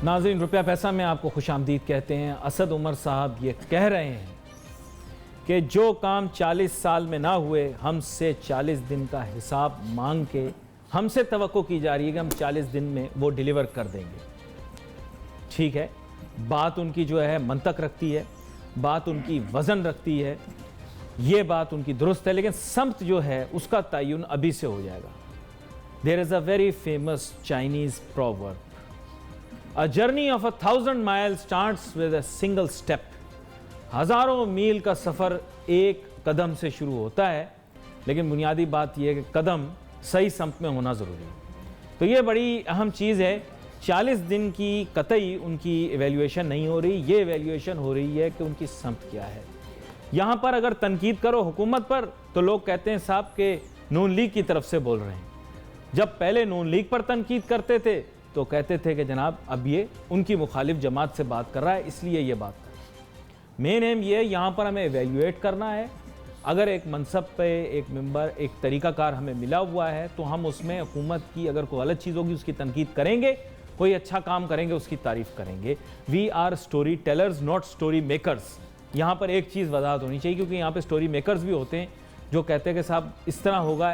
ناظرین، روپیہ پیسہ میں آپ کو خوش آمدید کہتے ہیں۔ اسد عمر صاحب یہ کہہ رہے ہیں کہ جو کام 40 سال میں نہ ہوئے، ہم سے 40 دن کا حساب مانگ کے ہم سے توقع کی جا رہی ہے کہ ہم 40 دن میں وہ ڈیلیور کر دیں گے۔ ٹھیک ہے، بات ان کی جو ہے منطق رکھتی ہے، بات ان کی وزن رکھتی ہے، یہ بات ان کی درست ہے، لیکن سمت جو ہے اس کا تعین ابھی سے ہو جائے گا۔ There is a very famous Chinese proverb. A journey of 1,000 miles starts with a single step. ہزاروں میل کا سفر ایک قدم سے شروع ہوتا ہے، لیکن بنیادی بات یہ ہے کہ قدم صحیح سمت میں ہونا ضروری ہے۔ تو یہ بڑی اہم چیز ہے۔ 40 دن کی قطعی ان کی ایویلیویشن نہیں ہو رہی، یہ ایویلیویشن ہو رہی ہے کہ ان کی سمت کیا ہے۔ یہاں پر اگر تنقید کرو حکومت پر تو لوگ کہتے ہیں صاحب کہ نون لیگ کی طرف سے بول رہے ہیں۔ جب پہلے نون لیگ پر تنقید کرتے تھے تو کہتے تھے کہ جناب اب یہ ان کی مخالف جماعت سے بات کر رہا ہے، اس لیے یہ بات کر رہا ہے۔ مین ایم یہ یہاں پر ہمیں ایویلیویٹ کرنا ہے۔ اگر ایک منصب پہ ایک ممبر ایک طریقہ کار ہمیں ملا ہوا ہے تو ہم اس میں حکومت کی اگر کوئی غلط چیز ہوگی اس کی تنقید کریں گے، کوئی اچھا کام کریں گے اس کی تعریف کریں گے۔ We are story tellers not story makers. یہاں پر ایک چیز وضاحت ہونی چاہیے، کیونکہ یہاں پہ سٹوری میکرز بھی ہوتے ہیں جو کہتے ہیں کہ صاحب اس طرح ہوگا،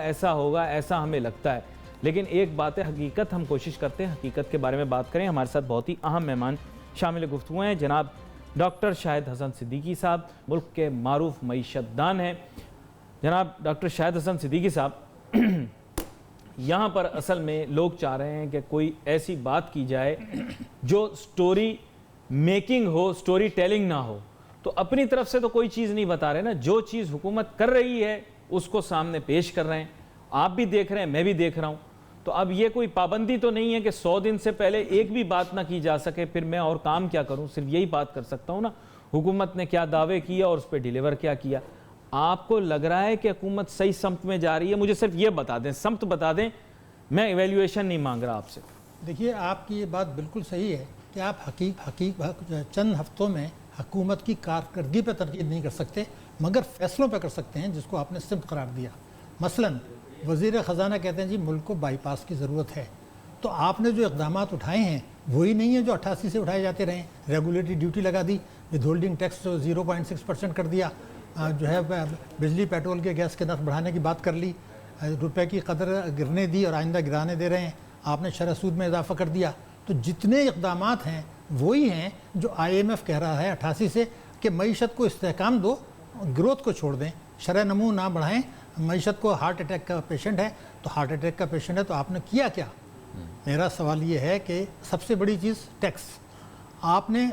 ایسا ہمیں لگتا ہے، لیکن ایک بات ہے حقیقت، ہم کوشش کرتے ہیں حقیقت کے بارے میں بات کریں۔ ہمارے ساتھ بہت ہی اہم مہمان شامل گفتگو ہیں، جناب ڈاکٹر شاہد حسن صدیقی صاحب، ملک کے معروف معیشت دان ہیں۔ جناب ڈاکٹر شاہد حسن صدیقی صاحب، یہاں پر اصل میں لوگ چاہ رہے ہیں کہ کوئی ایسی بات کی جائے جو سٹوری میکنگ ہو، سٹوری ٹیلنگ نہ ہو۔ تو اپنی طرف سے تو کوئی چیز نہیں بتا رہے نا، جو چیز حکومت کر رہی ہے اس کو سامنے پیش کر رہے ہیں، آپ بھی دیکھ رہے ہیں، میں بھی دیکھ رہا ہوں۔ تو اب یہ کوئی پابندی تو نہیں ہے کہ 100 دن سے پہلے ایک بھی بات نہ کی جا سکے، پھر میں اور کام کیا کروں، صرف یہی بات کر سکتا ہوں نا حکومت نے کیا دعوے کیا اور اس پہ ڈیلیور کیا کیا۔ آپ کو لگ رہا ہے کہ حکومت صحیح سمت میں جا رہی ہے؟ مجھے صرف یہ بتا دیں، سمت بتا دیں، میں ایویلیویشن نہیں مانگ رہا آپ سے۔ دیکھیے، آپ کی یہ بات بالکل صحیح ہے کہ آپ چند ہفتوں میں حکومت کی کارکردگی پہ تنقید نہیں کر سکتے، مگر فیصلوں پہ کر سکتے ہیں جس کو آپ نے سمت قرار دیا۔ مثلاً وزیر خزانہ کہتے ہیں جی ملک کو بائی پاس کی ضرورت ہے، تو آپ نے جو اقدامات اٹھائے ہیں وہی نہیں ہیں جو 88 سے اٹھائے جاتے رہے ہیں۔ ریگولیٹری ڈیوٹی لگا دی، ود ہولڈنگ ٹیکس 0.6% کر دیا، جو ہے بجلی پیٹرول کے گیس کے نرخ بڑھانے کی بات کر لی، روپے کی قدر گرنے دی اور آئندہ گرانے دے رہے ہیں، آپ نے شرح سود میں اضافہ کر دیا۔ تو جتنے اقدامات ہیں وہی ہیں جو IMF کہہ رہا ہے 88 سے کہ معیشت کو استحکام دو، گروتھ کو چھوڑ دیں، شرح نمو نہ بڑھائیں۔ معیشت کو ہارٹ اٹیک کا پیشنٹ ہے تو ہارٹ اٹیک کا پیشنٹ ہے تو آپ نے کیا کیا؟ میرا سوال یہ ہے کہ سب سے بڑی چیز ٹیکس، آپ نے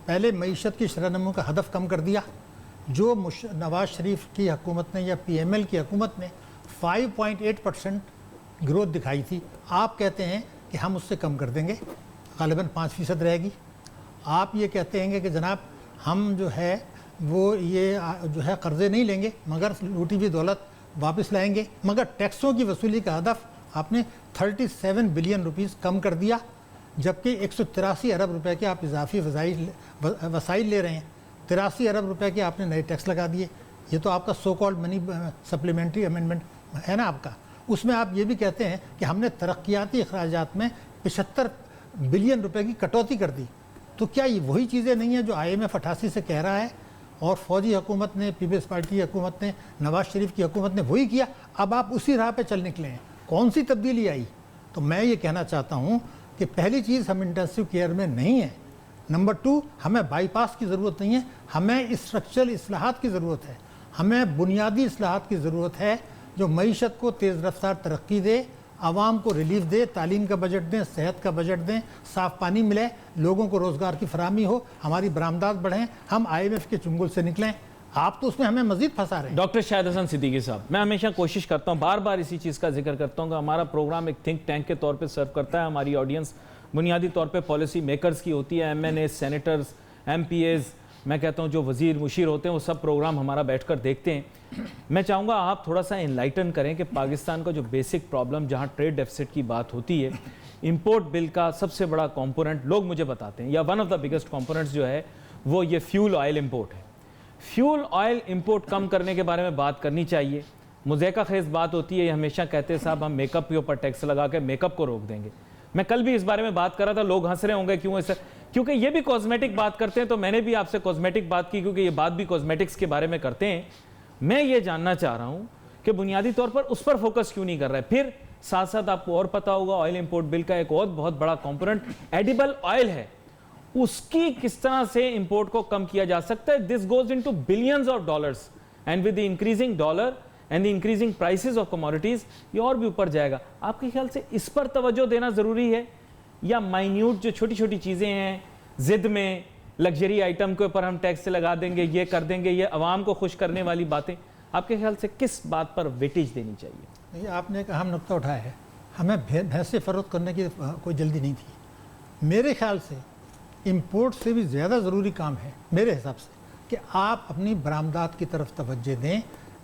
پہلے معیشت کی شرح نمو کا ہدف کم کر دیا، جو نواز شریف کی حکومت نے یا PML کی حکومت نے 5.8% گروتھ دکھائی تھی، آپ کہتے ہیں کہ ہم اس سے کم کر دیں گے، غالباً 5% رہے گی۔ آپ یہ کہتے ہیں کہ جناب ہم جو ہے وہ یہ جو ہے قرضے نہیں لیں گے مگر لوٹی ہوئی دولت واپس لائیں گے، مگر ٹیکسوں کی وصولی کا ہدف آپ نے 37 بلین روپیز کم کر دیا، جبکہ 183 ارب روپے کے آپ اضافی وسائل لے رہے ہیں، 83 ارب روپے کے آپ نے نئے ٹیکس لگا دیے۔ یہ تو آپ کا سو کالڈ منی سپلیمنٹری امینڈمنٹ ہے نا آپ کا۔ اس میں آپ یہ بھی کہتے ہیں کہ ہم نے ترقیاتی اخراجات میں 75 بلین روپے کی کٹوتی کر دی۔ تو کیا یہ وہی چیزیں نہیں ہیں جو IMF 88 سے کہہ رہا ہے؟ اور فوجی حکومت نے، پیپلز پارٹی کی حکومت نے، نواز شریف کی حکومت نے وہی کیا۔ اب آپ اسی راہ پہ چل نکلے ہیں، کون سی تبدیلی آئی؟ تو میں یہ کہنا چاہتا ہوں کہ پہلی چیز ہم انٹینسو کیئر میں نہیں ہیں، نمبر 2 ہمیں بائی پاس کی ضرورت نہیں ہے، ہمیں اسٹرکچرل اصلاحات کی ضرورت ہے، ہمیں بنیادی اصلاحات کی ضرورت ہے جو معیشت کو تیز رفتار ترقی دے، عوام کو ریلیف دے، تعلیم کا بجٹ دیں، صحت کا بجٹ دیں، صاف پانی ملے، لوگوں کو روزگار کی فراہمی ہو، ہماری برآمدات بڑھیں، ہم IMF کے چنگل سے نکلیں۔ آپ تو اس میں ہمیں مزید پھنسا رہے ہیں۔ ڈاکٹر شاہد حسن صدیقی صاحب، میں ہمیشہ کوشش کرتا ہوں، بار بار اسی چیز کا ذکر کرتا ہوں کہ ہمارا پروگرام ایک تھنک ٹینک کے طور پہ سرو کرتا ہے۔ ہماری آڈینس بنیادی طور پہ پالیسی میکرز کی ہوتی ہے، MNA، سینیٹرز، MPAs، میں کہتا ہوں جو وزیر مشیر ہوتے ہیں وہ سب پروگرام ہمارا بیٹھ کر دیکھتے ہیں۔ میں چاہوں گا آپ تھوڑا سا انلائٹن کریں کہ پاکستان کا جو بیسک پرابلم جہاں ٹریڈ ڈیفیسٹ کی بات ہوتی ہے، امپورٹ بل کا سب سے بڑا کمپوننٹ لوگ مجھے بتاتے ہیں یا one of the biggest components جو ہے وہ یہ فیول آئل امپورٹ ہے۔ فیول آئل امپورٹ کم کرنے کے بارے میں بات کرنی چاہیے۔ مضحکہ خیز بات ہوتی ہے، یہ ہمیشہ کہتے ہیں صاحب ہم میک اپ کے اوپر ٹیکس لگا کے میک اپ کو روک دیں گے۔ میں کل بھی اس بارے میں بات کر رہا تھا, لوگ ہنس رہے ہوں گے کیوں ایسا, کیونکہ یہ بھی کاسمیٹک بات کرتے ہیں, تو میں نے بھی آپ سے کاسمیٹک بات کی کیونکہ یہ بات بھی کاسمیٹکس کے بارے میں کرتے ہیں. میں یہ جاننا چاہ رہا ہوں کہ بنیادی طور پر اس پر فوکس کیوں نہیں کر رہا ہے. پھر ساتھ ساتھ آپ کو اور پتا ہوگا آئل امپورٹ بل کا ایک اور بہت بڑا کمپوننٹ ایڈیبل آئل ہے, اس کی کس طرح سے امپورٹ کو کم کیا جا سکتا ہے. This goes into billions of dollars and with the increasing dollar and the increasing prices of commodities یہ اور بھی اوپر جائے گا. آپ کے خیال سے اس پر توجہ دینا ضروری ہے, یا مائنیوٹ جو چھوٹی چھوٹی چیزیں ہیں ضد میں لگژری آئٹم کے اوپر ہم ٹیکس لگا دیں گے, یہ کر دیں گے, یہ عوام کو خوش کرنے والی باتیں, آپ کے خیال سے کس بات پر ویٹیج دینی چاہیے؟ یہ آپ نے ایک اہم نقطہ اٹھایا ہے. ہمیں بھینسیں فروخت کرنے کی کوئی جلدی نہیں تھی. میرے خیال سے امپورٹ سے بھی زیادہ ضروری کام ہے میرے حساب سے کہ آپ اپنی برآمدات کی طرف توجہ دیں,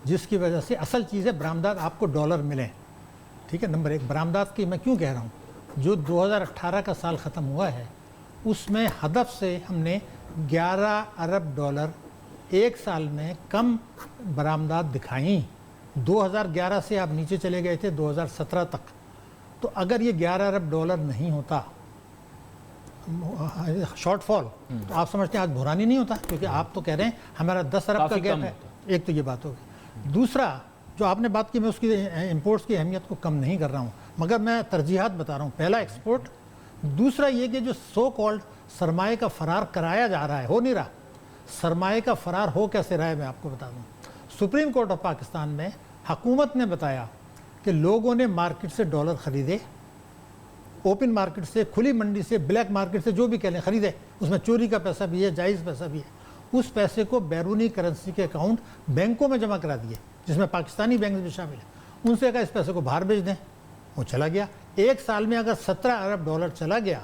جس کی وجہ سے اصل چیز ہے برآمدات آپ کو ڈالر ملیں. ٹھیک ہے, نمبر ایک برآمدات کی میں کیوں کہہ رہا ہوں, جو 2018 کا سال ختم ہوا ہے اس میں ہدف سے ہم نے 11 ارب ڈالر ایک سال میں کم برآمدات دکھائیں. 2011 سے آپ نیچے چلے گئے تھے 2017 تک. تو اگر یہ 11 ارب ڈالر نہیں ہوتا شارٹ فال, تو آپ سمجھتے ہیں آج بحرانی نہیں ہوتا, کیونکہ آپ تو کہہ رہے ہیں ہمارا 10 ارب کا گیپ ہے. ایک تو یہ بات ہوگی. دوسرا جو آپ نے بات کی, میں اس کی امپورٹس کی اہمیت کو کم نہیں کر رہا ہوں, مگر میں ترجیحات بتا رہا ہوں. پہلا ایکسپورٹ, دوسرا یہ کہ جو سو کالڈ سرمایہ کا فرار کرایا جا رہا ہے, ہو نہیں رہا. سرمایہ کا فرار ہو کیسے رہا ہے میں آپ کو بتا دوں. سپریم کورٹ آف پاکستان میں حکومت نے بتایا کہ لوگوں نے مارکیٹ سے ڈالر خریدے, اوپن مارکیٹ سے, کھلی منڈی سے, بلیک مارکیٹ سے, جو بھی کہہ لیں خریدے. اس میں چوری کا پیسہ بھی ہے, جائز پیسہ بھی ہے. اس پیسے کو بیرونی کرنسی کے اکاؤنٹ بینکوں میں جمع کرا دیے, جس میں پاکستانی بینک بھی شامل ہیں. ان سے کہا اس پیسے کو باہر بھیج دیں, وہ چلا گیا. ایک سال میں اگر 17 ارب ڈالر چلا گیا,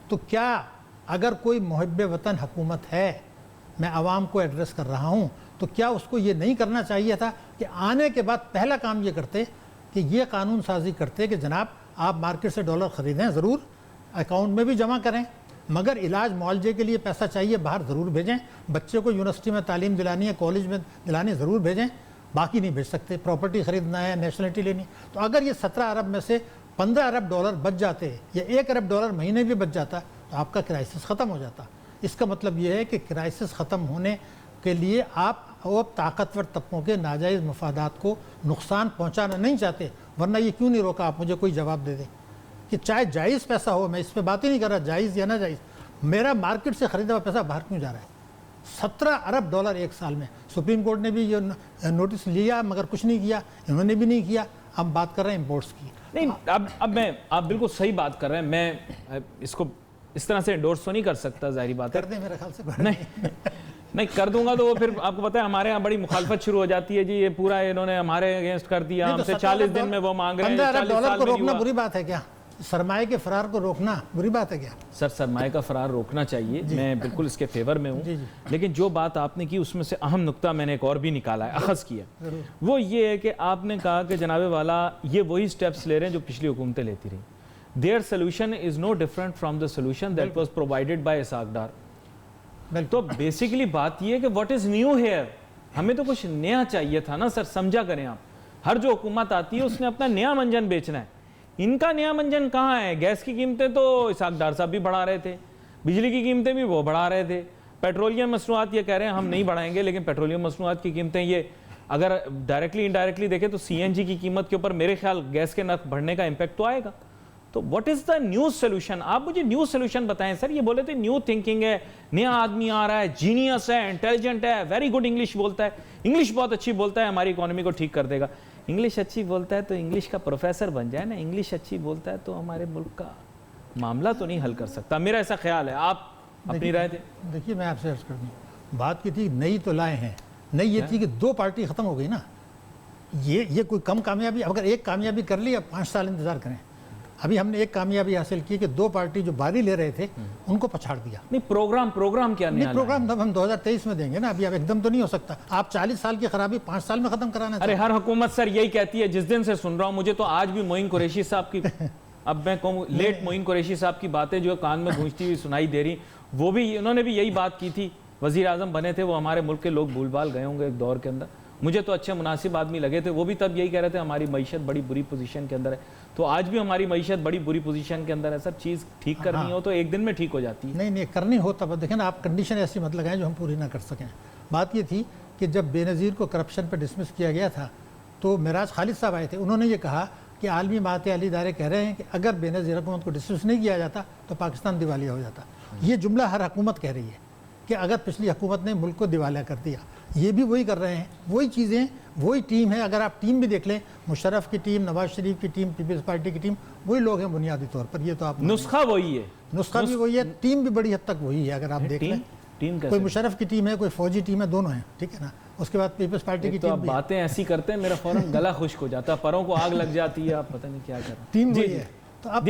تو کیا اگر کوئی محب وطن حکومت ہے, میں عوام کو ایڈریس کر رہا ہوں, تو کیا اس کو یہ نہیں کرنا چاہیے تھا کہ آنے کے بعد پہلا کام یہ کرتے کہ یہ قانون سازی کرتے کہ جناب آپ مارکیٹ سے ڈالر خریدیں, ضرور اکاؤنٹ میں بھی جمع کریں, مگر علاج معالجے کے لیے پیسہ چاہیے باہر ضرور بھیجیں. بچے کو یونیورسٹی میں تعلیم دلانی ہے, کالج میں دلانی ہے, ضرور بھیجیں, باقی نہیں بھیج سکتے. پراپرٹی خریدنا ہے, نیشنلٹی لینی. تو اگر یہ 17 ارب میں سے 15 ارب ڈالر بچ جاتے, یا 1 ارب ڈالر مہینے بھی بچ جاتا, تو آپ کا کرائسس ختم ہو جاتا. اس کا مطلب یہ ہے کہ کرائسس ختم ہونے کے لیے آپ طاقتور طبقوں کے ناجائز مفادات کو نقصان پہنچانا نہیں چاہتے, ورنہ یہ کیوں نہیں روکا؟ آپ مجھے کوئی جواب دے دیں کہ چاہے جائز پیسہ ہو, میں اس پہ بات ہی نہیں کر رہا جائز یا نہ جائز, میرا مارکیٹ سے خریدا ہوا پیسہ باہر کیوں جا رہا ہے؟ 17 ارب ڈالر ایک سال میں. سپریم کورٹ نے بھی یہ نوٹس لیا مگر کچھ نہیں کیا, انہوں نے بھی نہیں کیا. ہم بات کر رہے ہیں امپورٹس کی. نہیں, اب میں, آپ بالکل صحیح بات کر رہے ہیں, میں اس کو اس طرح سے انڈورس تو نہیں کر سکتا, ظاہری بات ہے. کر دیں میرے خیال سے. نہیں کر دوں گا تو وہ پھر آپ کو پتہ ہے ہمارے یہاں بڑی مخالفت شروع ہو جاتی ہے, جی یہ پورا انہوں نے ہمارے اگینسٹ کر دیا, ہم سے 40 دن میں وہ مانگ رہے ہیں. 15 ارب ڈالر کو روکنا بری بات ہے کیا؟ سرمایہ کے فرار کو روکنا بری بات ہے کیا؟ سر سرمایہ کا فرار روکنا چاہیے, میں بالکل اس کے فیور میں ہوں, لیکن جو بات آپ نے کی اس میں سے اہم نقطہ میں نے ایک اور بھی نکالا ہے, اخذ کیا, وہ یہ ہے کہ آپ نے کہا کہ جناب والا یہ وہی سٹیپس لے رہے ہیں جو پچھلی حکومتیں لیتی رہیں. Their solution is no different from the solution that was provided by Ishaq Dar. تو بیسیکلی بات یہ ہے کہ what is new here, ہمیں تو کچھ نیا چاہیے تھا نا سر. سمجھا کریں آپ, ہر جو حکومت آتی ہے اس نے اپنا نیا منجن بیچنا ہے. ان کا نیا منجن کہاں ہے؟ گیس کی قیمتیں تو اسحاق ڈار صاحب بھی بڑھا رہے تھے, بجلی کی قیمتیں بھی وہ بڑھا رہے تھے, پیٹرولیم مصنوعات یہ کہہ رہے ہیں ہم نہیں بڑھائیں گے, لیکن پیٹرولیم مصنوعات کی قیمتیں یہ اگر ڈائریکٹلی انڈائریکٹلی دیکھیں تو سی این جی کی قیمت کے اوپر میرے خیال گیس کے نرخ بڑھنے کا امپیکٹ تو آئے گا. تو what is the new solution? آپ مجھے نیو سولوشن بتائیں سر. یہ بولے تھے نیو تھنکنگ ہے, نیا آدمی آ رہا ہے, جینیس ہے, انٹیلیجنٹ ہے, ویری گڈ انگلش بولتا ہے, انگلش بہت اچھی بولتا ہے, ہماری اکانومی کو ٹھیک کر دے گا. انگلش اچھی بولتا ہے تو انگلش کا پروفیسر بن جائے نا, انگلش اچھی بولتا ہے تو ہمارے ملک کا معاملہ تو نہیں حل کر سکتا, میرا ایسا خیال ہے. آپ اپنی رائے دیں. دیکھیے میں آپ سے عرض کر دوں, بات کی تھی نئی تو لائے ہیں, نئی یہ تھی کہ 2 پارٹی ختم ہو گئی نا. یہ کوئی کم کامیابی, اگر ایک کامیابی کر لی اب 5 سال انتظار کریں. ابھی ہم نے ایک کامیابی حاصل کی کہ 2 پارٹی جو باری لے رہے تھے ان کو پچھاڑ دیا. نہیں پروگرام کیا نہیں, پروگرام ہم 2023 میں دیں گے نا, ابھی اب ایک دم تو نہیں ہو سکتا. آپ 40 سال کی خرابی 5 سال میں ختم کرانا. ارے ہر حکومت سر یہی کہتی ہے, جس دن سے سن رہا ہوں مجھے تو آج بھی معین قریشی صاحب کی, اب میں کہوں لیٹ معین قریشی صاحب کی باتیں جو کان میں گونجتی ہوئی سنائی دے رہی. وہ بھی انہوں نے بھی یہی بات کی تھی, وزیر اعظم بنے تھے, وہ ہمارے ملک کے لوگ بھول بھال گئے ہوں گے ایک دور کے اندر. مجھے تو اچھے مناسب آدمی لگے تھے, وہ بھی تب یہی کہہ رہے تھے ہماری معیشت بڑی بری پوزیشن کے اندر ہے. تو آج بھی ہماری معیشت بڑی بری پوزیشن کے اندر ہے سر. چیز ٹھیک کرنی ہو تو ایک دن میں ٹھیک ہو جاتی ہے. نہیں کرنی ہو تب دیکھیں نا, آپ کنڈیشن ایسی مت لگائیں جو ہم پوری نہ کر سکیں. بات یہ تھی کہ جب بے نظیر کو کرپشن پہ ڈسمس کیا گیا تھا تو معراج خالد صاحب آئے تھے, انہوں نے یہ کہا کہ عالمی ماہر علی ادارے کہہ رہے ہیں کہ اگر بے نظیر حکومت کو ڈسمس نہیں کیا جاتا تو پاکستان دیوالیہ ہو جاتا. یہ جملہ ہر حکومت کہہ رہی ہے کہ اگر پچھلی حکومت نے ملک کو دیوالیہ کر دیا, یہ بھی وہی کر رہے ہیں, وہی چیزیں, وہی ٹیم ہے. اگر آپ ٹیم بھی دیکھ لیں, مشرف کی ٹیم, نواز شریف کی ٹیم, پیپلز پارٹی کی ٹیم, وہی لوگ ہیں بنیادی طور پر. یہ تو آپ نسخہ وہی ہے, نسخہ بھی وہی ہے, ٹیم بھی بڑی حد تک وہی ہے. اگر آپ دیکھ لیں, کوئی مشرف کی ٹیم ہے, کوئی فوجی ٹیم ہے, دونوں ہیں, ٹھیک ہے نا. اس کے بعد پیپلز پارٹی کی ٹیم بھی. باتیں ایسی کرتے ہیں میرا فوراً گلا خشک ہو جاتا ہے, پروں کو آگ لگ جاتی ہے, آپ پتہ نہیں کیا کر رہے ہیں. ٹیم وہی ہے. تو اب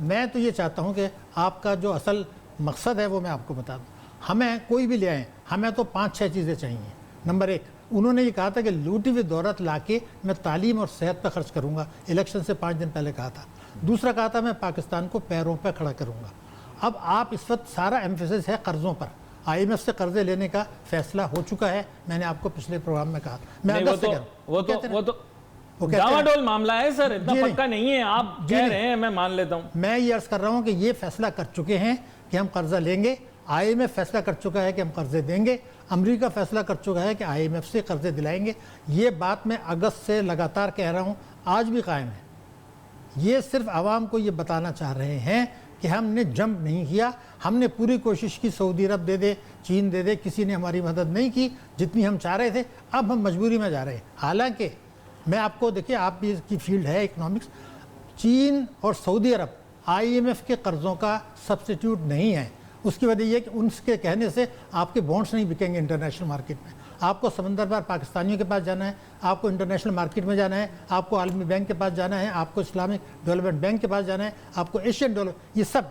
میں تو یہ چاہتا ہوں کہ آپ کا جو اصل مقصد ہے وہ میں آپ کو بتا دوں. ہمیں کوئی بھی لے آئیں, ہمیں تو 5-6 چیزیں چاہیے. نمبر 1, انہوں نے یہ کہا تھا کہ لوٹی ہوئی دولت لا کے میں تعلیم اور صحت پہ خرچ کروں گا, الیکشن سے 5 دن پہلے کہا تھا. دوسرا کہا تھا میں پاکستان کو پیروں پہ کھڑا کروں گا. اب آپ اس وقت سارا ایمفیسس ہے قرضوں پر. IMF سے قرضے لینے کا فیصلہ ہو چکا ہے, میں نے آپ کو پچھلے پروگرام میں کہا. وہ تو ڈاواڈول معاملہ ہے سر, اتنا پکا نہیں ہے. آپ کہہ رہے ہیں, میں مان لیتا ہوں. میں یہ عرض کر رہا ہوں کہ یہ فیصلہ کر چکے ہیں کہ ہم قرضہ لیں گے. IMF فیصلہ کر چکا ہے کہ ہم قرضے دیں گے. امریکہ فیصلہ کر چکا ہے کہ IMF سے قرضے دلائیں گے. یہ بات میں اگست سے لگاتار کہہ رہا ہوں, آج بھی قائم ہے. یہ صرف عوام کو یہ بتانا چاہ رہے ہیں کہ ہم نے جمپ نہیں کیا, ہم نے پوری کوشش کی, سعودی عرب دے دے, چین دے دے, کسی نے ہماری مدد نہیں کی جتنی ہم چاہ رہے تھے. اب ہم مجبوری میں جا رہے ہیں. حالانکہ میں آپ کو دیکھیے, آپ بھی اس کی فیلڈ ہے اکنامکس, چین اور سعودی عرب IMF کے قرضوں کا سبسٹیٹیوٹ نہیں ہے. اس کی وجہ یہ کہ ان کے کہنے سے آپ کے بانڈس نہیں بکیں گے انٹرنیشنل مارکیٹ میں. آپ کو سمندر پار پاکستانیوں کے پاس جانا ہے, آپ کو انٹرنیشنل مارکیٹ میں جانا ہے, آپ کو عالمی بینک کے پاس جانا ہے, آپ کو اسلامک ڈیولپمنٹ بینک کے پاس جانا ہے, آپ کو ایشین ڈیولپمنٹ, یہ سب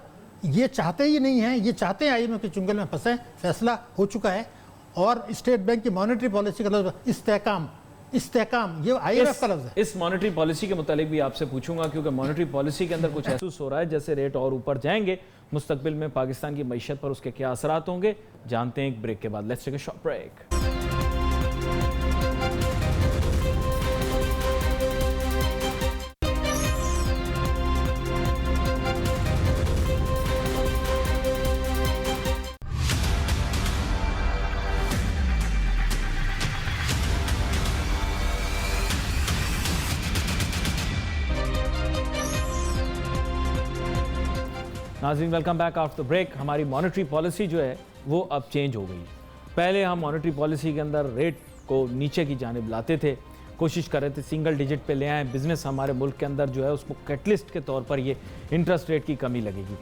یہ چاہتے ہی نہیں ہیں. یہ چاہتے ہیں IMF کے چنگل میں پھنسیں. فیصلہ ہو چکا ہے. اور اسٹیٹ بینک کی مانیٹری پالیسی کا لفظ استحکام, یہ IMF کا لفظ ہے. اس مانیٹری پالیسی کے متعلق بھی آپ سے پوچھوں گا, کیونکہ مانیٹری پالیسی کے اندر کچھ محسوس ہو رہا ہے جیسے ریٹ اور اوپر جائیں گے مستقبل میں پاکستان کی معیشت پر اس کے کیا اثرات ہوں گے. جانتے ہیں ایک بریک کے بعد. Let's take a short break. ناظرین ویلکم بیک آفٹر بریک. ہماری مانیٹری پالیسی جو ہے وہ اب چینج ہو گئی. پہلے ہم مانیٹری پالیسی کے اندر ریٹ کو نیچے کی جانب لاتے تھے, کوشش کر رہے تھے سنگل ڈیجٹ پہ لے آئیں. بزنس ہمارے ملک کے اندر جو ہے اس کو کیٹلسٹ کے طور پر یہ انٹرسٹ ریٹ کی کمی لگے گی,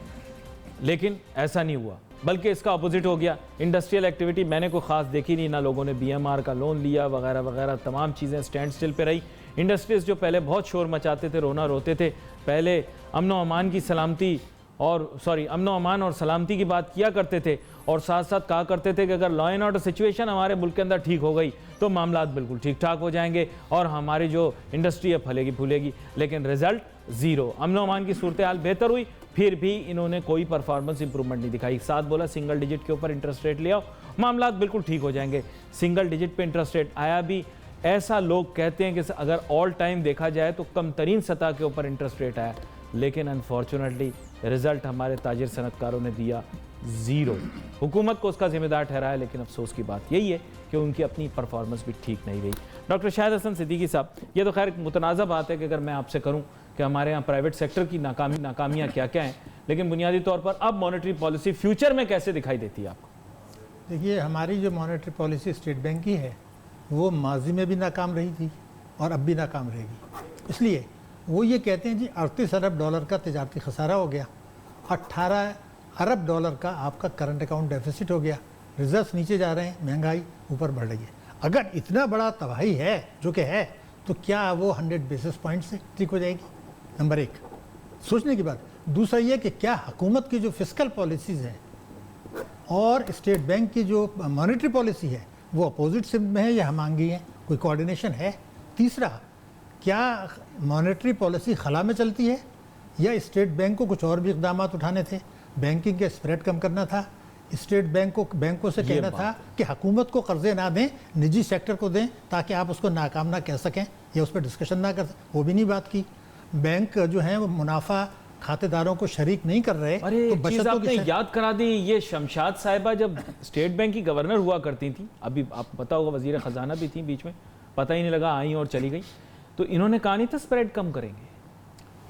لیکن ایسا نہیں ہوا, بلکہ اس کا اپوزٹ ہو گیا. انڈسٹریل ایکٹیویٹی میں نے کوئی خاص دیکھی نہیں, نہ لوگوں نے BMR کا لون لیا وغیرہ وغیرہ, تمام چیزیں سٹینڈ سٹل پہ رہی. انڈسٹریز جو پہلے بہت شور مچاتے تھے, رونا روتے تھے, پہلے امن و امان کی سلامتی امن و امان اور سلامتی کی بات کیا کرتے تھے, اور ساتھ ساتھ کہا کرتے تھے کہ اگر لا اینڈ آرڈر سچویشن ہمارے ملک کے اندر ٹھیک ہو گئی تو معاملات بالکل ٹھیک ٹھاک ہو جائیں گے اور ہماری جو انڈسٹری ہے پھلے گی پھولے گی. لیکن رزلٹ زیرو. امن و امان کی صورتحال بہتر ہوئی, پھر بھی انہوں نے کوئی پرفارمنس امپرومنٹ نہیں دکھائی. ساتھ بولا سنگل ڈیجٹ کے اوپر انٹرسٹ ریٹ لے آؤ, معاملات بالکل ٹھیک ہو جائیں گے. سنگل ڈیجٹ پہ انٹرسٹ ریٹ آیا بھی, ایسا لوگ کہتے ہیں کہ اگر آل ٹائم دیکھا جائے تو کم ترین سطح کے اوپر انٹرسٹ ریٹ آیا, لیکن انفارچونیٹلی رزلٹ ہمارے تاجر صنعت کاروں نے دیا زیرو. حکومت کو اس کا ذمہ دار ٹھہرایا, لیکن افسوس کی بات یہی ہے کہ ان کی اپنی پرفارمنس بھی ٹھیک نہیں رہی. ڈاکٹر شاہد حسن صدیقی صاحب, یہ تو خیر ایک متنازع بات ہے کہ اگر میں آپ سے کروں کہ ہمارے ہاں پرائیویٹ سیکٹر کی ناکامیاں کیا کیا ہیں, لیکن بنیادی طور پر اب مانیٹری پالیسی فیوچر میں کیسے دکھائی دیتی ہے آپ کو؟ دیکھیے, ہماری جو مانیٹری پالیسی اسٹیٹ بینک کی ہے وہ ماضی میں بھی ناکام رہی تھی اور اب بھی ناکام رہے گی. اس لیے وہ یہ کہتے ہیں جی 38 ارب ڈالر کا تجارتی خسارہ ہو گیا, 18 ارب ڈالر کا آپ کا کرنٹ اکاؤنٹ ڈیفیسٹ ہو گیا, ریزروز نیچے جا رہے ہیں, مہنگائی اوپر بڑھ رہی ہے. اگر اتنا بڑا تباہی ہے جو کہ ہے, تو کیا وہ 100 بیسس پوائنٹ سے ٹھیک ہو جائے گی؟ نمبر 1 سوچنے کی بات. دوسرا یہ کہ کیا حکومت کی جو فسکل پالیسیز ہیں اور اسٹیٹ بینک کی جو مانیٹری پالیسی ہے وہ اپوزٹ سمت میں ہے یا ہم آہنگی ہیں, کوئی کوارڈینیشن ہے؟ تیسرا, کیا مانیٹری پالیسی خلا میں چلتی ہے یا اسٹیٹ بینک کو کچھ اور بھی اقدامات اٹھانے تھے؟ بینکنگ کے اسپریڈ کم کرنا تھا اسٹیٹ بینکوں سے کہنا تھا کہ حکومت کو قرضے نہ دیں، نجی سیکٹر کو دیں تاکہ آپ اس کو ناکام نہ کہہ سکیں یا اس پہ ڈسکشن نہ کر سکیں، وہ بھی نہیں بات کی۔ بینک جو ہیں وہ منافع کھاتے داروں کو شریک نہیں کر رہے۔ ارے ایک چیز آپ نے یاد کرا دی، یہ شمشاد صاحبہ جب اسٹیٹ بینک کی گورنر ہوا کرتی تھیں، ابھی آپ کو پتا ہوگا وزیر خزانہ بھی تھیں بیچ میں، پتہ ہی نہیں لگا آئیں اور چلی گئی، تو انہوں نے کہا نہیں تھا اسپریڈ کم کریں گے؟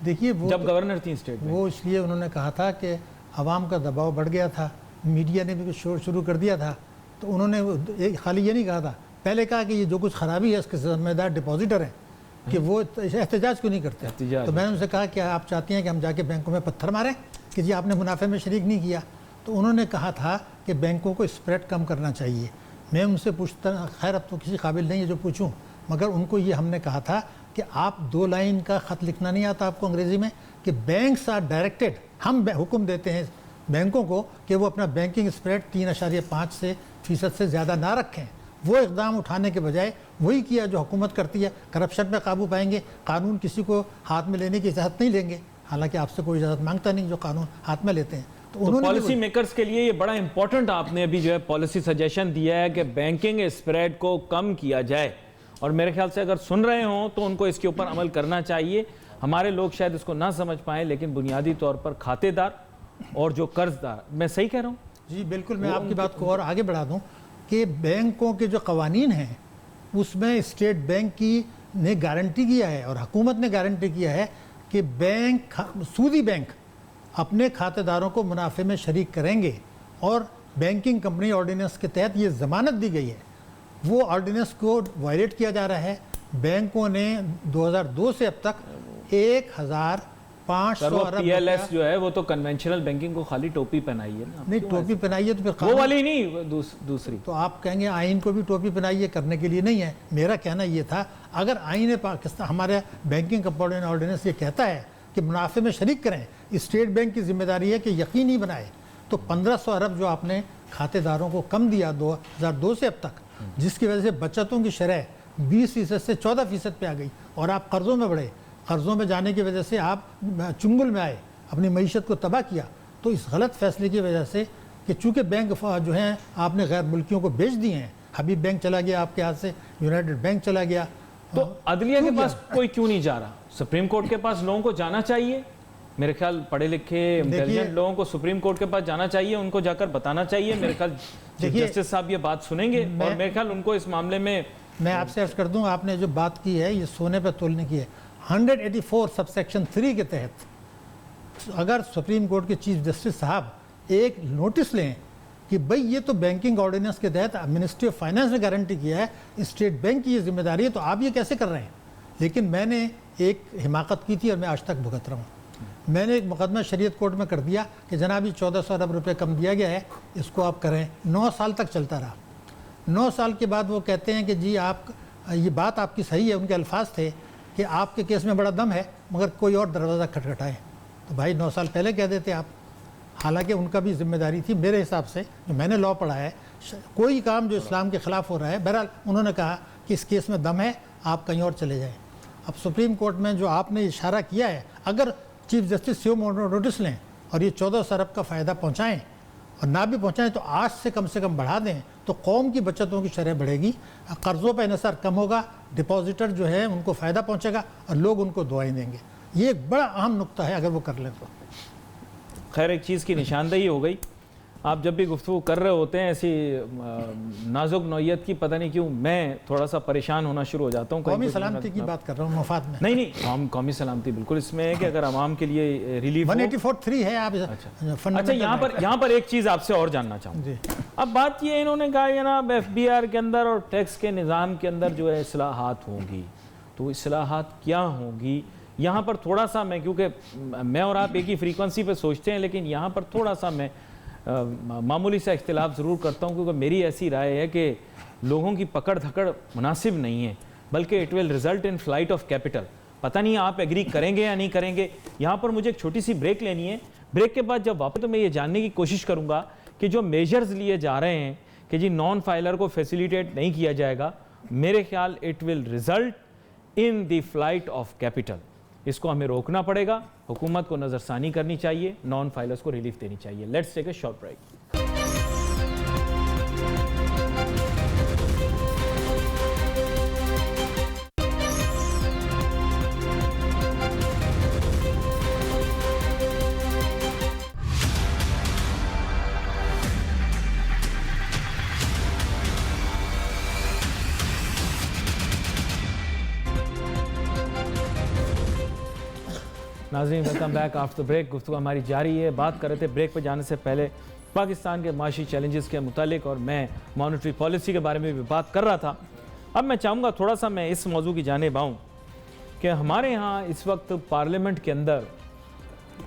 دیکھیے وہ جب گورنر تھیں اسٹیٹ بینک، وہ اس لیے انہوں نے کہا تھا کہ عوام کا دباؤ بڑھ گیا تھا، میڈیا نے بھی شور شروع کر دیا تھا، تو انہوں نے خالی یہ نہیں کہا تھا، پہلے کہا کہ یہ جو کچھ خرابی ہے اس کے ذمہ دار ڈپازیٹر ہیں کہ وہ احتجاج کیوں نہیں کرتے۔ تو میں نے ان سے کہا کہ آپ چاہتی ہیں کہ ہم جا کے بینکوں میں پتھر ماریں کہ جی آپ نے منافع میں شریک نہیں کیا؟ تو انہوں نے کہا تھا کہ بینکوں کو اسپریڈ کم کرنا چاہیے۔ میں ان سے پوچھتا، خیر اب تو کسی قابل نہیں ہے جو پوچھوں، مگر ان کو یہ ہم نے کہا تھا کہ آپ 2 لائن کا خط لکھنا نہیں آتا آپ کو انگریزی میں، کہ بینکس آر ڈائریکٹڈ، ہم حکم دیتے ہیں بینکوں کو کہ وہ اپنا بینکنگ اسپریڈ 3.5% سے زیادہ نہ رکھیں۔ وہ اقدام اٹھانے کے بجائے وہی کیا جو حکومت کرتی ہے، کرپشن پہ قابو پائیں گے، قانون کسی کو ہاتھ میں لینے کی اجازت نہیں لیں گے، حالانکہ آپ سے کوئی اجازت مانگتا نہیں جو قانون ہاتھ میں لیتے ہیں۔ تو پالیسی میکرز کے لیے یہ بڑا امپورٹنٹ آپ نے ابھی جو ہے پالیسی سجیشن دیا ہے کہ بینکنگ اسپریڈ کو کم کیا جائے، اور میرے خیال سے اگر سن رہے ہوں تو ان کو اس کے اوپر عمل کرنا چاہیے۔ ہمارے لوگ شاید اس کو نہ سمجھ پائیں، لیکن بنیادی طور پر کھاتے دار اور جو قرض دار، میں صحیح کہہ رہا ہوں؟ جی بالکل، میں آپ کی بات کو اور آگے بڑھا دوں کہ بینکوں کے جو قوانین ہیں اس میں اسٹیٹ بینک کی نے گارنٹی کیا ہے اور حکومت نے گارنٹی کیا ہے کہ بینک، سودی بینک اپنے کھاتے داروں کو منافع میں شریک کریں گے، اور بینکنگ کمپنی آرڈیننس کے تحت یہ ضمانت دی گئی ہے۔ وہ آرڈیننس کو وائلیٹ کیا جا رہا ہے۔ بینکوں نے 2002 سے اب تک 1500 ارب پی ایل ایس جو ہے وہ تو کنونشنل بینکنگ کو خالی ٹوپی پہنائی ہے نا، نہیں ٹوپی پہنائی ہے تو پھر وہ والی نہیں، دوسری۔ تو آپ کہیں گے آئین کو بھی ٹوپی پہنائی ہے، کرنے کے لیے نہیں ہے۔ میرا کہنا یہ تھا اگر آئین پاکستان، ہمارے بینکنگ کمپاؤنڈنگ آرڈیننس یہ کہتا ہے کہ منافع میں شریک کریں، اسٹیٹ بینک کی ذمہ داری ہے کہ یقینی بنائے، تو 1500 ارب جو آپ نے کھاتے داروں کو کم دیا 2002 سے اب تک، جس کی وجہ سے بچتوں کی شرح 20% سے 14% پہ آ گئی، اور آپ قرضوں میں بڑھے، قرضوں میں جانے کی وجہ سے آپ چنگل میں آئے، اپنی معیشت کو تباہ کیا۔ تو اس غلط فیصلے کی وجہ سے کہ چونکہ بینک جو ہیں آپ نے غیر ملکیوں کو بیچ دیے ہیں، حبیب بینک چلا گیا آپ کے ہاتھ سے، یونائٹڈ بینک چلا گیا، تو عدلیہ کے پاس کوئی کیوں نہیں جا رہا؟ سپریم کورٹ کے پاس لوگوں کو جانا چاہیے، میرے خیال پڑھے لکھے انٹیلیجنٹ لوگوں کو سپریم کورٹ کے پاس جانا چاہیے، ان کو جا کر بتانا چاہیے۔ میرے خیال جسٹس صاحب یہ بات سنیں گے، اور میرے خیال ان کو اس معاملے میں، میں آپ سے عرض کر دوں، آپ نے جو بات کی ہے یہ سونے پہ تولنے کی ہے۔ 184 سب سیکشن 3 کے تحت اگر سپریم کورٹ کے چیف جسٹس صاحب ایک نوٹس لیں کہ بھئی یہ تو بینکنگ آرڈیننس کے تحت منسٹری آف فائنانس نے گارنٹی کیا ہے، اسٹیٹ بینک کی یہ ذمہ داری ہے، تو آپ یہ کیسے کر رہے ہیں؟ لیکن میں نے ایک حماقت کی تھی اور میں آج تک بھگت رہا ہوں۔ میں نے ایک مقدمہ شریعت کورٹ میں کر دیا کہ جناب یہ 1400 ارب روپے کم دیا گیا ہے، اس کو آپ کریں۔ 9 سال تک چلتا رہا۔ 9 سال کے بعد وہ کہتے ہیں کہ جی آپ، یہ بات آپ کی صحیح ہے، ان کے الفاظ تھے کہ آپ کے کیس میں بڑا دم ہے مگر کوئی اور دروازہ کھٹکھٹائے۔ تو بھائی 9 سال پہلے کہہ دیتے آپ، حالانکہ ان کا بھی ذمہ داری تھی میرے حساب سے، جو میں نے لاء پڑھا ہے، کوئی کام جو اسلام کے خلاف ہو رہا ہے، بہرحال انہوں نے کہا کہ اس کیس میں دم ہے، آپ کہیں اور چلے جائیں۔ اب سپریم کورٹ میں جو آپ نے اشارہ کیا ہے، اگر چیف جسٹس سے نوٹس لیں اور یہ 1400 ارب کا فائدہ پہنچائیں، اور نہ بھی پہنچائیں تو آج سے کم بڑھا دیں، تو قوم کی بچتوں کی شرح بڑھے گی، قرضوں پہ انحصار کم ہوگا، ڈپازیٹر جو ہے ان کو فائدہ پہنچے گا اور لوگ ان کو دعائیں دیں گے۔ یہ ایک بڑا اہم نقطہ ہے اگر وہ کر لیں تو۔ خیر ایک چیز کی نشاندہی ہو گئی، آپ جب بھی گفتگو کر رہے ہوتے ہیں ایسی نازک نوعیت کی، پتہ نہیں کیوں میں تھوڑا سا پریشان ہونا شروع ہو جاتا ہوں۔ قومی سلامتی کی بات کر رہا ہوں، مفاد میں نہیں، قومی سلامتی بالکل اس میں ہے کہ اگر عوام کے لیے ریلیف 184(3) ہے۔ آپ اچھا یہاں پر ایک چیز آپ سے اور جاننا چاہوں گا۔ اب بات یہ انہوں نے کہا جناب ایف بی آر کے اندر اور ٹیکس کے نظام کے اندر جو ہے اصلاحات ہوں گی، تو اصلاحات کیا ہوں گی؟ یہاں پر تھوڑا سا میں، کیونکہ میں اور آپ ایک ہی فریکوینسی پہ سوچتے ہیں، لیکن یہاں پر تھوڑا سا میں معمولی سا اختلاف ضرور کرتا ہوں، کیونکہ میری ایسی رائے ہے کہ لوگوں کی پکڑ دھکڑ مناسب نہیں ہے، بلکہ it will result in flight of capital. پتہ نہیں آپ ایگری کریں گے یا نہیں کریں گے۔ یہاں پر مجھے ایک چھوٹی سی بریک لینی ہے، بریک کے بعد جب واپس تو میں یہ جاننے کی کوشش کروں گا کہ جو میجرز لیے جا رہے ہیں کہ جی نان فائلر کو فیسیلیٹیٹ نہیں کیا جائے گا، میرے خیال it will result in the flight of capital. اس کو ہمیں روکنا پڑے گا، حکومت کو نظر ثانی کرنی چاہیے، نان فائلرز کو ریلیف دینی چاہیے۔ Let's take a short break. ناظرین ویلکم بیک آفٹر بریک. گفتگو ہماری جاری ہے. بات کر رہے تھے بریک پہ جانے سے پہلے پاکستان کے معاشی چیلنجز کے متعلق, اور میں مانیٹری پالیسی کے بارے میں بھی بات کر رہا تھا. اب میں چاہوں گا تھوڑا سا میں اس موضوع کی جانب آؤں کہ ہمارے ہاں اس وقت پارلیمنٹ کے اندر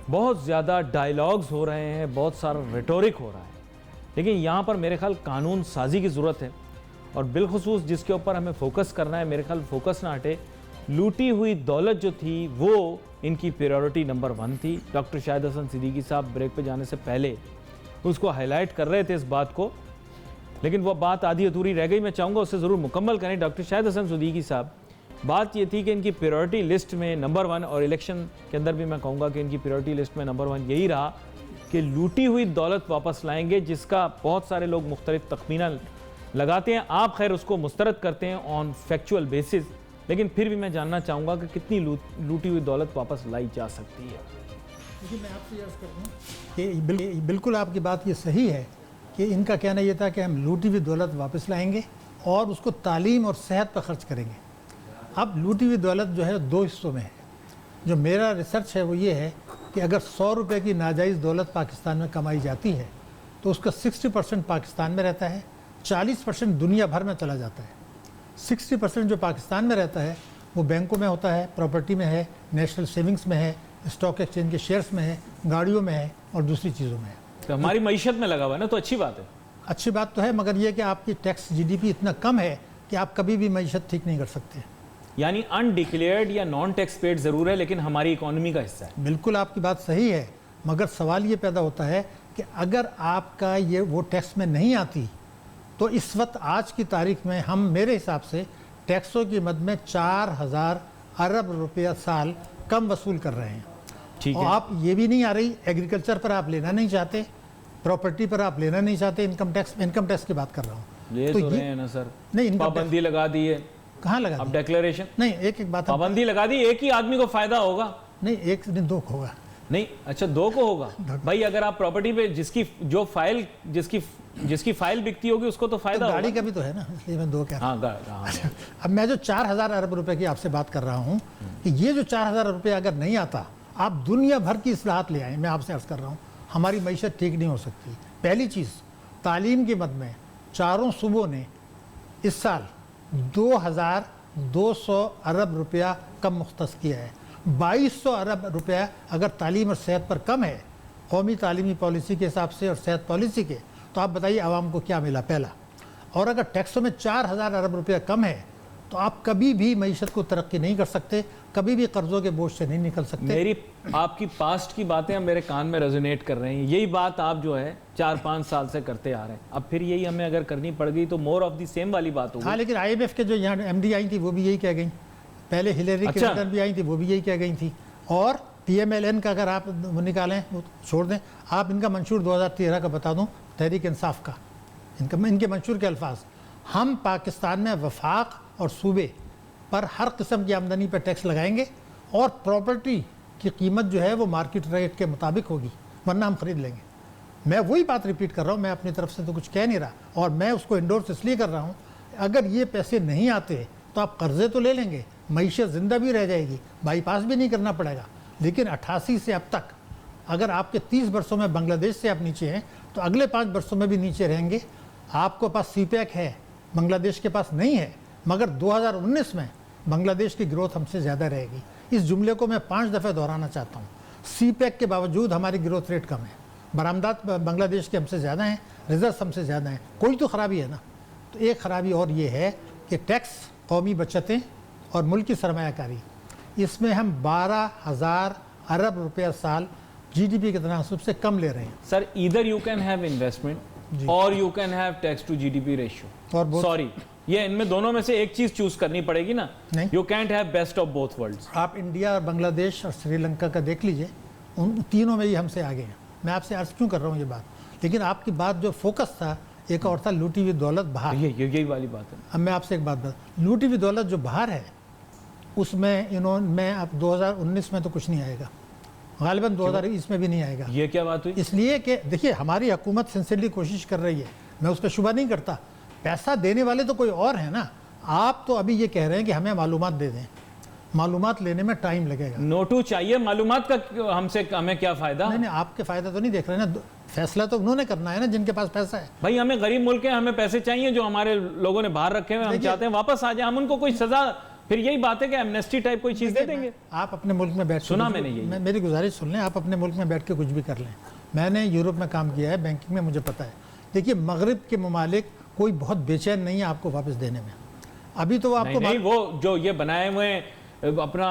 بہت زیادہ ڈائیلاگز ہو رہے ہیں, بہت سارا ریٹورک ہو رہا ہے, لیکن یہاں پر میرے خیال قانون سازی کی ضرورت ہے. اور بالخصوص جس کے اوپر ہمیں فوکس کرنا ہے, میرے خیال فوکس نہ ہٹے, لوٹی ہوئی دولت جو تھی وہ ان کی پریورٹی نمبر 1 تھی. ڈاکٹر شاہد حسن صدیقی صاحب بریک پہ جانے سے پہلے اس کو ہائی لائٹ کر رہے تھے اس بات کو, لیکن وہ بات آدھی ادھوری رہ گئی. میں چاہوں گا اسے ضرور مکمل کریں. ڈاکٹر شاہد حسن صدیقی صاحب, بات یہ تھی کہ ان کی پریورٹی لسٹ میں نمبر 1, اور الیکشن کے اندر بھی میں کہوں گا کہ ان کی پریورٹی لسٹ میں نمبر 1 یہی رہا کہ لوٹی ہوئی دولت واپس لائیں گے, جس کا بہت سارے لوگ مختلف تخمینہ لگاتے ہیں. آپ خیر اس کو مسترد کرتے ہیں آن فیکچول بیسز, لیکن پھر بھی میں جاننا چاہوں گا کہ کتنی لوٹی ہوئی دولت واپس لائی جا سکتی ہے. دیکھیے میں آپ سے عرض کرتا ہوں کہ بالکل آپ کی بات یہ صحیح ہے کہ ان کا کہنا یہ تھا کہ ہم لوٹی ہوئی دولت واپس لائیں گے اور اس کو تعلیم اور صحت پر خرچ کریں گے. اب لوٹی ہوئی دولت جو ہے 2 حصوں میں ہے. جو میرا ریسرچ ہے وہ یہ ہے کہ اگر 100 روپے کی ناجائز دولت پاکستان میں کمائی جاتی ہے تو اس کا 60% پاکستان میں رہتا ہے, 40% دنیا بھر میں چلا جاتا ہے. 60% جو پاکستان میں رہتا ہے وہ بینکوں میں ہوتا ہے, پراپرٹی میں ہے, نیشنل سیونگز میں ہے, اسٹاک ایکسچینج کے شیئرز میں ہے, گاڑیوں میں ہے اور دوسری چیزوں میں ہے. تو ہماری معیشت میں لگا ہوا ہے نا, تو اچھی بات ہے. اچھی بات تو ہے, مگر یہ کہ آپ کی ٹیکس GDP اتنا کم ہے کہ آپ کبھی بھی معیشت ٹھیک نہیں کر سکتے. یعنی انڈکلیئرڈ یا نان ٹیکس پیڈ ضرور ہے, لیکن ہماری اکانومی کا حصہ ہے. بالکل آپ کی بات صحیح ہے, مگر سوال یہ پیدا ہوتا ہے کہ اگر آپ کا یہ وہ ٹیکس میں نہیں آتی تو اس وقت آج کی تاریخ میں ہم میرے حساب سے ٹیکسوں کی مد میں 4000 ارب روپیہ سال کم وصول کر رہے ہیں. ٹھیک اور ہے, آپ یہ بھی نہیں آ رہی, ایگریکلچر پر آپ لینا نہیں چاہتے, پراپرٹی پر آپ لینا نہیں چاہتے. انکم ٹیکس کی بات کر رہا ہوں. لے تو رہے ہیں نا سر, نہیں, پابندی لگا دی ہے. کہاں لگا اب ڈیکلیریشن نہیں, ایک بات پابندی لگا دی, ایک ہی آدمی کو فائدہ ہوگا نہیں, ایک دن 2 ہوگا نہیں. اچھا 2 کو ہوگا بھائی. اگر آپ پراپرٹی پہ جس کی فائل بکتی ہوگی اس کو تو فائدہ ہوگا. گاڑی کا بھی تو ہے نا, اس لیے میں 2 کہہ رہا ہوں. ہاں, اب میں جو 4000 ارب روپے کی آپ سے بات کر رہا ہوں کہ یہ جو 4000 روپے اگر نہیں آتا, آپ دنیا بھر کی اصلاحات لے آئیں, میں آپ سے عرض کر رہا ہوں ہماری معیشت ٹھیک نہیں ہو سکتی. پہلی چیز, تعلیم کی مد میں چاروں صوبوں نے اس سال 2200 ارب روپیہ کم مختص کیا ہے. 2200 ارب روپیہ اگر تعلیم اور صحت پر کم ہے قومی تعلیمی پالیسی کے حساب سے اور صحت پالیسی کے, تو آپ بتائیے عوام کو کیا ملا پہلا. اور اگر ٹیکسوں میں 4000 ارب روپیہ کم ہے تو آپ کبھی بھی معیشت کو ترقی نہیں کر سکتے, کبھی بھی قرضوں کے بوجھ سے نہیں نکل سکتے. میری آپ کی پاسٹ کی باتیں میرے کان میں ریزونیٹ کر رہی ہیں. یہی بات آپ جو ہے 4-5 سال سے کرتے آ رہے ہیں. اب پھر یہی ہمیں اگر کرنی پڑ گئی تو مور آف دی سیم والی بات ہوگی. ہاں, لیکن IMF کے جو یہاں MD آئی تھی وہ بھی یہی کہہ گئیں. پہلے ہلیری کلنٹن بھی آئی تھی, وہ بھی یہی کہہ گئی تھی. اور PMLN کا اگر آپ نکالیں وہ چھوڑ دیں, آپ ان کا منشور 2013 کا بتا دوں, تحریک انصاف کا, ان کے منشور کے الفاظ, ہم پاکستان میں وفاق اور صوبے پر ہر قسم کی آمدنی پر ٹیکس لگائیں گے اور پراپرٹی کی قیمت جو ہے وہ مارکیٹ ریٹ کے مطابق ہوگی, ورنہ ہم خرید لیں گے. میں وہی بات ریپیٹ کر رہا ہوں, میں اپنی طرف سے تو کچھ کہہ نہیں رہا, اور میں اس کو انڈورس اس لیے کر رہا ہوں اگر یہ پیسے نہیں آتے تو آپ قرضے تو لے لیں گے, معیشت زندہ بھی رہ جائے گی, بائی پاس بھی نہیں کرنا پڑے گا. لیکن 88 سے اب تک اگر آپ کے 30 برسوں میں بنگلہ دیش سے آپ نیچے ہیں تو اگلے 5 برسوں میں بھی نیچے رہیں گے. آپ کو پاس CPEC ہے, بنگلہ دیش کے پاس نہیں ہے, مگر 2019 میں بنگلہ دیش کی گروتھ ہم سے زیادہ رہے گی. اس جملے کو میں 5 دفعہ دہرانا چاہتا ہوں. CPEC کے باوجود ہماری گروتھ ریٹ کم ہے, برآمدات بنگلہ دیش کے ہم سے زیادہ ہیں, ریزروز ہم سے زیادہ ہیں. کوئی تو خرابی ہے نا. تو ایک خرابی اور یہ ہے کہ ٹیکس, قومی بچتیں اور ملکی سرمایہ کاری, اس میں ہم 12000 ارب روپیہ سال GDP کے تناسب سے کم لے رہے ہیں. Sir either you can have investment اور you can have tax to GDP ratio. Sorry, یہ ان میں دونوں میں سے ایک چیز چوز کرنی پڑے گی نا. You can't have best of both worlds. آپ انڈیا اور بنگلہ دیش اور سری لنکا کا دیکھ لیجئے, ان تینوں میں یہ ہم سے آگے ہیں. میں آپ سے عرض کیوں کر رہا ہوں یہ بات, لیکن آپ کی بات جو فوکس تھا ایک اور تھا لوٹی ہوئی دولت باہر. یہی والی بات ہے. اب میں آپ سے ایک بات بتا, لوٹی ہوئی دولت جو باہر ہے اس میں میں اب 2019 میں تو کچھ نہیں آئے گا, غالباً 2020 میں بھی نہیں آئے گا. یہ کیا بات ہوئی؟ اس لیے کہ دیکھیے ہماری حکومت سنسیئرلی کوشش کر رہی ہے, میں اس پہ شبہ نہیں کرتا, پیسہ دینے والے تو کوئی اور ہیں نا. آپ تو ابھی یہ کہہ رہے ہیں کہ ہمیں معلومات دے دیں, معلومات لینے میں ٹائم لگے گا. نوٹو چاہیے, معلومات کا ہمیں کیا فائدہ؟ نہیں آپ کے فائدہ تو نہیں دیکھ رہے نا, فیصلہ تو انہوں نے کرنا ہے نا جن کے پاس پیسہ ہے. بھائی ہمیں غریب ملک ہیں, ہمیں پیسے چاہیے جو ہمارے لوگوں نے باہر رکھے ہوئے, ہم چاہتے ہیں واپس آ جائیں, ہم ان کو کوئی سزا, پھر یہی بات ہے کہ ایمنیسٹی ٹائپ کوئی چیز دے دیں گے. آپ اپنے ملک میں بیٹھ, سنا میں نے یہی, میری گزارش سن لیں, آپ اپنے ملک میں بیٹھ کے کچھ بھی کر لیں. میں نے یورپ میں کام کیا ہے, بینکنگ میں مجھے پتہ ہے. دیکھیے مغرب کے ممالک کوئی بہت بے چین نہیں ہے آپ کو واپس دینے میں. ابھی تو آپ کو نہیں وہ جو یہ بنائے ہوئے اپنا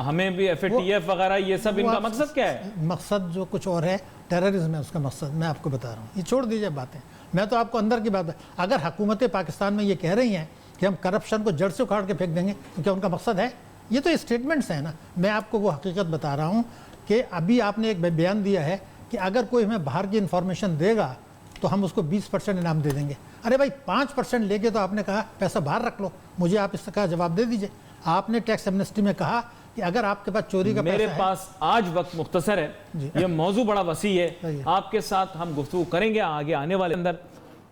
ہمیں بھی ایف اے ٹی ایف وغیرہ, یہ سب ان کا مقصد کیا ہے؟ مقصد جو کچھ اور ہے, ٹیررزم ہے اس کا مقصد, میں آپ کو بتا رہا ہوں. یہ چھوڑ دیجئے باتیں, میں تو آپ کو اندر کی بات ہے. اگر حکومت پاکستان میں یہ کہہ رہی ہیں کہ ہم کرپشن کو جڑ سے اکھاڑ کے پھینک دیں گے, تو کیا ان کا مقصد ہے؟ یہ تو اسٹیٹمنٹس ہیں نا. میں آپ کو وہ حقیقت بتا رہا ہوں کہ ابھی آپ نے ایک بیان دیا ہے کہ اگر کوئی ہمیں باہر کی انفارمیشن دے گا تو ہم اس کو 20% انعام دے دیں گے. ارے بھائی 5% لے کے تو آپ نے کہا پیسہ باہر رکھ لو. مجھے آپ اس کا جواب دے دیجئے. آپ نے ٹیکس ایمنسٹی میں کہا کہ اگر آپ کے پاس چوری کا پیسہ ہے. میرے پاس آج وقت مختصر ہے, یہ موضوع بڑا وسیع ہے, آپ کے ساتھ ہم گفتگو کریں گے آگے آنے والے اندر.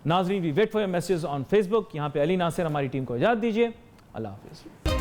ناظرین, we wait for your message on Facebook. یہاں پہ علی ناصر ہماری ٹیم کو اجازت دیجیے. اللہ حافظ.